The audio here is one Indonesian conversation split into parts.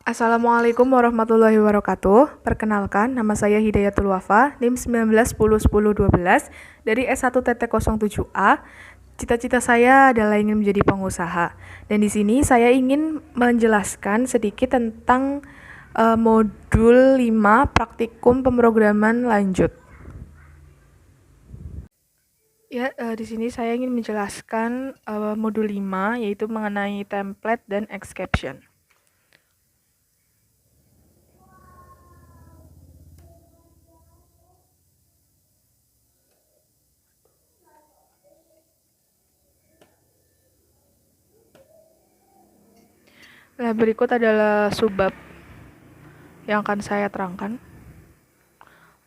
Assalamualaikum warahmatullahi wabarakatuh. Perkenalkan, nama saya Hidayatul Wafa, NIM 19101012 dari S1TT07A. Cita-cita saya adalah ingin menjadi pengusaha. Dan di sini saya ingin menjelaskan sedikit tentang modul 5 praktikum pemrograman lanjut. Ya, di sini saya ingin menjelaskan modul 5 yaitu mengenai template dan exception. Nah, berikut adalah subbab yang akan saya terangkan.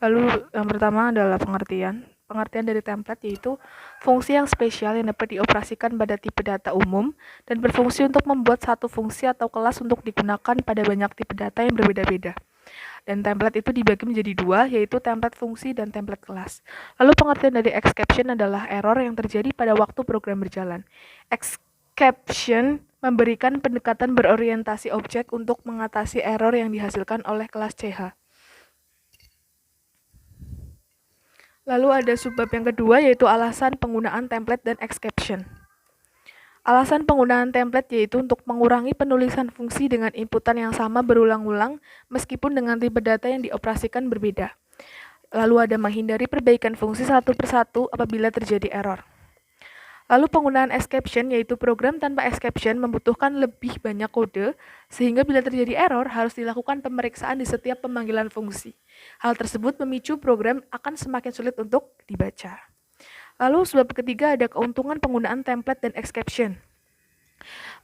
Lalu yang pertama adalah pengertian. Pengertian dari template yaitu fungsi yang spesial yang dapat dioperasikan pada tipe data umum dan berfungsi untuk membuat satu fungsi atau kelas untuk digunakan pada banyak tipe data yang berbeda-beda. Dan template itu dibagi menjadi dua, yaitu template fungsi dan template kelas. Lalu pengertian dari exception adalah error yang terjadi pada waktu program berjalan. Exception memberikan pendekatan berorientasi objek untuk mengatasi error yang dihasilkan oleh kelas CH. Lalu ada subbab yang kedua yaitu alasan penggunaan template dan exception. Alasan penggunaan template yaitu untuk mengurangi penulisan fungsi dengan inputan yang sama berulang-ulang meskipun dengan tipe data yang dioperasikan berbeda. Lalu ada menghindari perbaikan fungsi satu persatu apabila terjadi error. Lalu penggunaan exception yaitu program tanpa exception membutuhkan lebih banyak kode sehingga bila terjadi error harus dilakukan pemeriksaan di setiap pemanggilan fungsi. Hal tersebut memicu program akan semakin sulit untuk dibaca. Lalu sebab ketiga ada keuntungan penggunaan template dan exception.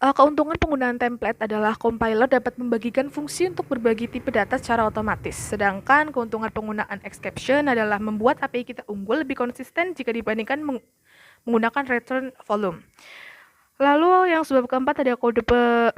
Keuntungan penggunaan template adalah compiler dapat membagikan fungsi untuk berbagi tipe data secara otomatis. Sedangkan keuntungan penggunaan exception adalah membuat API kita unggul lebih konsisten jika dibandingkan menggunakan return volume. Lalu yang sebab keempat ada kode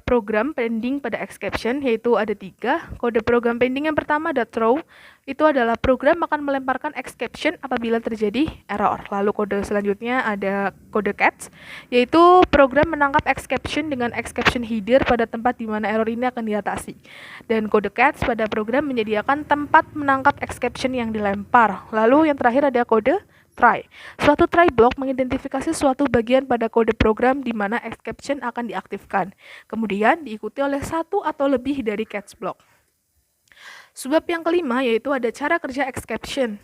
program pending pada exception, yaitu ada 3. Kode program pending yang pertama ada throw, itu adalah program akan melemparkan exception apabila terjadi error. Lalu kode selanjutnya ada kode catch, yaitu program menangkap exception dengan exception header pada tempat di mana error ini akan diatasi. Dan kode catch pada program menyediakan tempat menangkap exception yang dilempar. Lalu yang terakhir ada kode try. Suatu try block mengidentifikasi suatu bagian pada kode program di mana exception akan diaktifkan. Kemudian diikuti oleh satu atau lebih dari catch block. Sebab yang kelima yaitu ada cara kerja exception.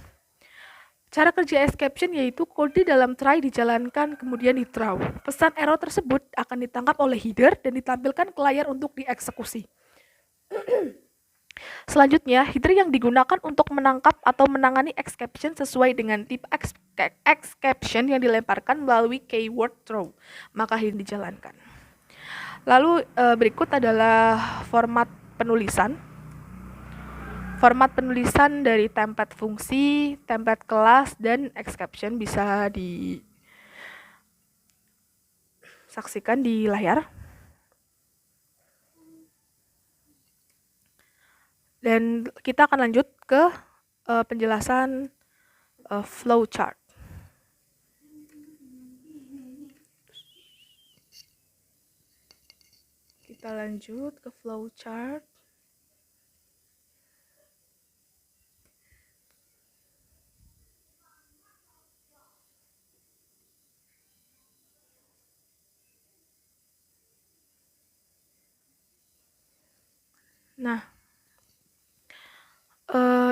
Cara kerja exception yaitu kode dalam try dijalankan kemudian di throw. Pesan error tersebut akan ditangkap oleh header dan ditampilkan ke layar untuk dieksekusi. Selanjutnya, header yang digunakan untuk menangkap atau menangani exception sesuai dengan tipe exception yang dilemparkan melalui keyword throw, maka header dijalankan. Lalu berikut adalah format penulisan. Format penulisan dari template fungsi, template kelas, dan exception bisa disaksikan di layar. Dan kita akan lanjut ke penjelasan flowchart. Kita lanjut ke flowchart. Nah,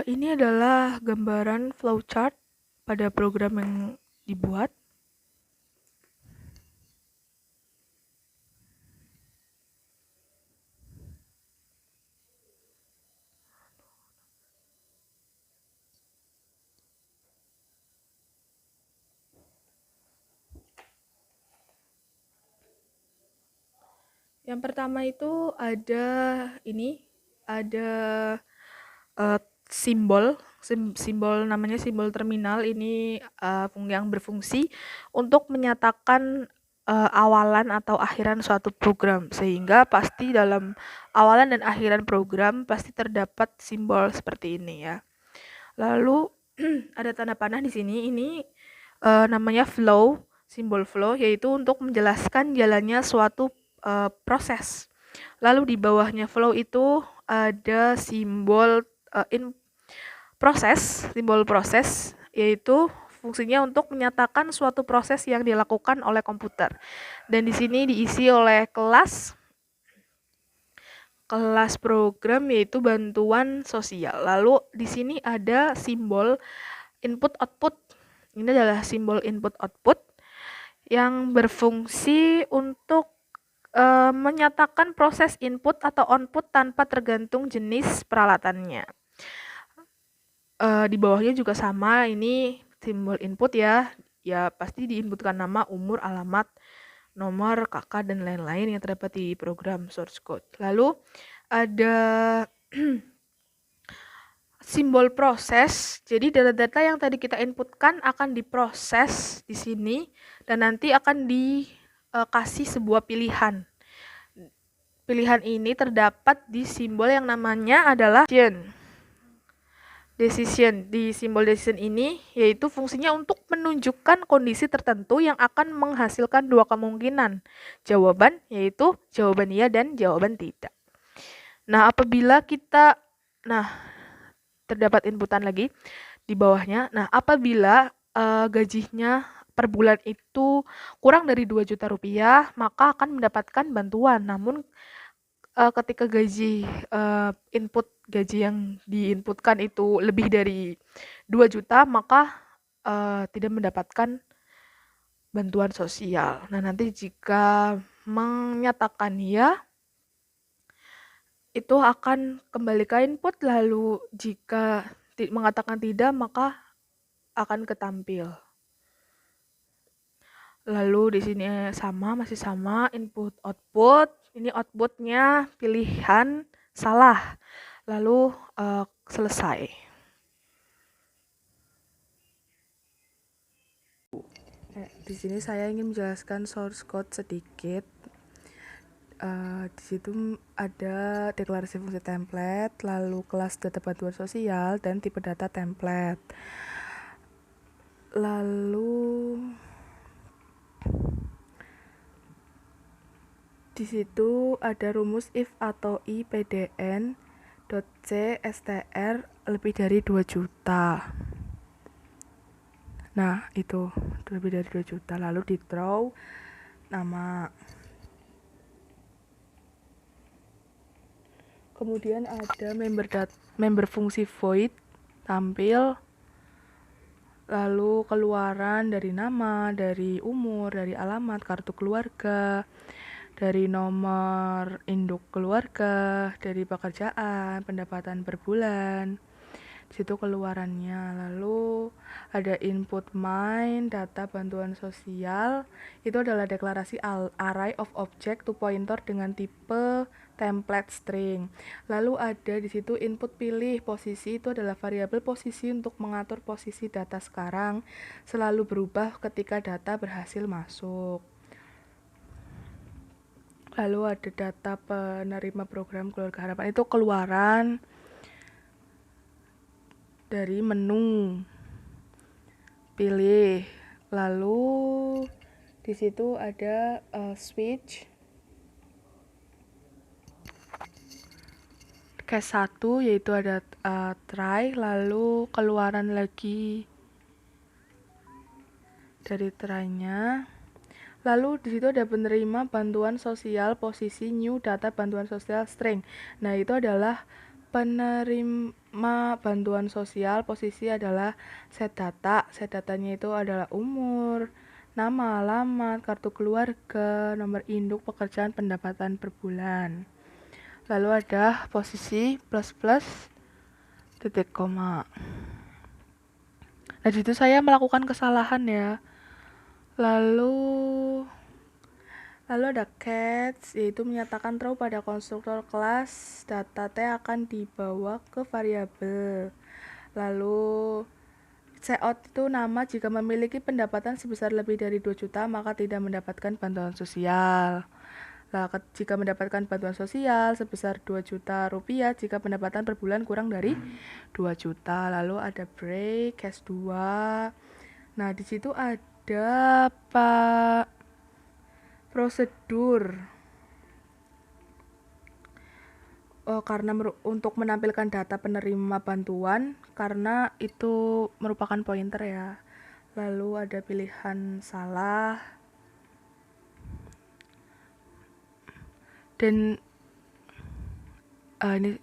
ini adalah gambaran flowchart pada program yang dibuat. Yang pertama itu ada simbol namanya simbol terminal ini yang berfungsi untuk menyatakan awalan atau akhiran suatu program, sehingga pasti dalam awalan dan akhiran program pasti terdapat simbol seperti ini ya. Lalu ada tanda panah di sini, ini namanya flow, simbol flow, yaitu untuk menjelaskan jalannya suatu proses. Lalu di bawahnya flow itu ada simbol simbol proses, yaitu fungsinya untuk menyatakan suatu proses yang dilakukan oleh komputer. Dan di sini diisi oleh kelas program, yaitu bantuan sosial. Lalu di sini ada simbol input output. Ini adalah simbol input output yang berfungsi untuk menyatakan proses input atau output tanpa tergantung jenis peralatannya. Di bawahnya juga sama, ini simbol input ya pasti diinputkan nama, umur, alamat, nomor, kakak, dan lain-lain yang terdapat di program source code. Lalu ada simbol proses, jadi data-data yang tadi kita inputkan akan diproses di sini dan nanti akan dikasih sebuah pilihan. Pilihan ini terdapat di simbol yang namanya adalah decision. Di simbol decision ini yaitu fungsinya untuk menunjukkan kondisi tertentu yang akan menghasilkan dua kemungkinan jawaban, yaitu jawaban iya dan jawaban tidak. Nah, apabila kita terdapat inputan lagi di bawahnya. Nah, apabila gajinya per bulan itu kurang dari 2 juta rupiah, maka akan mendapatkan bantuan. Namun ketika input gaji yang diinputkan itu lebih dari 2 juta, maka tidak mendapatkan bantuan sosial. Nah, nanti jika menyatakan ya, itu akan kembali ke input, lalu jika mengatakan tidak, maka akan ketampil. Lalu di sini masih sama input output. Ini outputnya pilihan salah. Lalu selesai. Di sini saya ingin menjelaskan source code sedikit. Di situ ada deklarasi fungsi template, lalu kelas data bantuan sosial, dan tipe data template. Lalu di situ ada rumus if atau i pdn .c str lebih dari 2 juta. Nah, itu lebih dari 2 juta. Lalu di throw nama. Kemudian ada member fungsi void tampil. Lalu keluaran dari nama, dari umur, dari alamat, kartu keluarga, dari nomor induk keluarga, dari pekerjaan, pendapatan per bulan. Di situ keluarannya. Lalu ada input main, data bantuan sosial. Itu adalah deklarasi array of object to pointer dengan tipe template string. Lalu ada di situ input pilih posisi, itu adalah variabel posisi untuk mengatur posisi data sekarang selalu berubah ketika data berhasil masuk. Lalu ada data penerima program keluarga harapan, itu keluaran dari menu pilih. Lalu di situ ada switch case 1, yaitu ada try, lalu keluaran lagi dari try-nya. Lalu di situ ada penerima bantuan sosial posisi new data bantuan sosial string. Nah, itu adalah penerima bantuan sosial posisi adalah set data. Set datanya itu adalah umur, nama, alamat, kartu keluarga, nomor induk, pekerjaan, pendapatan per bulan. Lalu ada posisi plus titik koma. Nah, di situ saya melakukan kesalahan ya. Lalu ada catch, yaitu menyatakan throw pada konstruktor kelas data T akan dibawa ke variabel. Lalu cout itu nama jika memiliki pendapatan sebesar lebih dari 2 juta maka tidak mendapatkan bantuan sosial. Nah, jika mendapatkan bantuan sosial sebesar 2 juta rupiah jika pendapatan per bulan kurang dari 2 juta. Lalu ada break case 2. Nah, di situ ada prosedur. karena untuk menampilkan data penerima bantuan, karena itu merupakan pointer ya. Lalu ada pilihan salah, dan ini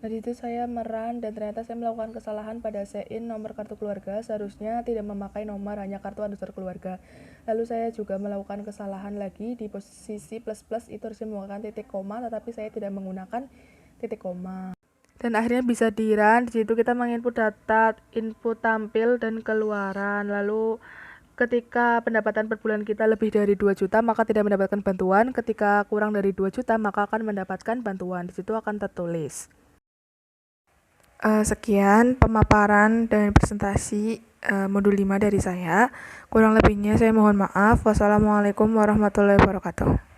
dari itu saya meran dan ternyata saya melakukan kesalahan pada sein nomor kartu keluarga, seharusnya tidak memakai nomor, hanya kartu underscore keluarga. Lalu saya juga melakukan kesalahan lagi di posisi plus itu harusnya menggunakan titik koma, tetapi saya tidak menggunakan titik koma. Dan akhirnya bisa di run. Di situ kita menginput data input tampil dan keluaran. Lalu ketika pendapatan per bulan kita lebih dari 2 juta maka tidak mendapatkan bantuan, ketika kurang dari 2 juta maka akan mendapatkan bantuan. Di situ akan tertulis. Sekian pemaparan dan presentasi modul 5 dari saya. Kurang lebihnya saya mohon maaf. Wassalamualaikum warahmatullahi wabarakatuh.